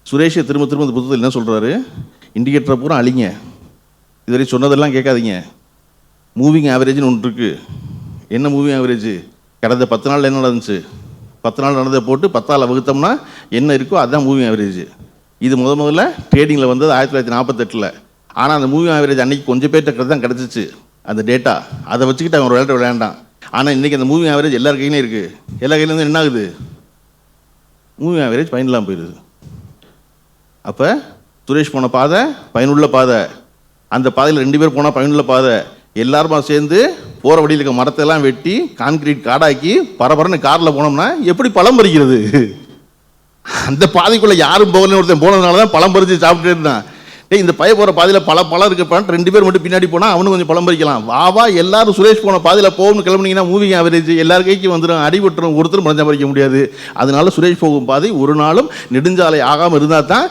சுரேஷை திரும்ப திரும்ப இந்த புத்தகத்தில் என்ன சொல்கிறாரு, இண்டிகேட்டரை பூரா அழிங்க, இதுவரை சொன்னதெல்லாம் கேட்காதீங்க. மூவிங் ஆவரேஜ்னு ஒன்று இருக்குது. என்ன மூவிங் ஆவரேஜ்? கடந்த 10 நாளில் என்ன நடந்துச்சு, 10 நாள் நடந்ததை போட்டு 10ஆல் வகுத்தோம்னா என்ன இருக்கோ அதுதான் மூவிங் ஆவரேஜ். இது முதல்ல ட்ரேடிங்கில் வந்தது 1948. ஆனால் அந்த மூவிங் ஆவரேஜ் அன்றைக்கி கொஞ்சம் பேர்கிட்ட தான் கிடச்சிச்சு அந்த டேட்டா. அதை வச்சுக்கிட்டு அவன் விளையாட விளையாண்டான். ஆனால் இன்றைக்கி அந்த மூவிங் ஆவரேஜ் எல்லார் கையிலையும் இருக்குது. எல்லா கையிலேருந்து என்ன ஆகுது, மூவிங் ஆவரேஜ் பயனில்லாமல் போயிடுது. அப்போ சுரேஷ் போன பாதை பயனுள்ள பாதை, அந்த பாதையில் 2 பேர் போனால் பயனுள்ள பாதை. எல்லாருமா சேர்ந்து போகிற வழியில் இருக்க மரத்தெல்லாம் வெட்டி கான்கிரீட் காடாக்கி பரபரன்னு காரில் போனோம்னா எப்படி பழம் பறிக்கிறது? அந்த பாதைக்குள்ளே யாரும் போகலன்னு ஒருத்தன் போனதுனால தான் பழம் பறித்து சாப்பிட்டு இருந்தான். இந்த பய போகிற பாதையில் பழம் இருக்கப்படான்னு 2 பேர் மட்டும் பின்னாடி போனால் அவனு கொஞ்சம் பழம் பறிக்கலாம். வா எல்லாரும் சுரேஷ் போன பாதையில் போகணும்னு கிளம்புனீங்கன்னா மூவிங் ஆவரேஜ் எல்லார் கைக்கு வந்துடும், அடிபட்டுரும், ஒருத்தரும் பழம் பறிக்க முடியாது. அதனால சுரேஷ் போகும் பாதை ஒரு நாளும் நெடுஞ்சாலை ஆகாமல் இருந்தால் தான்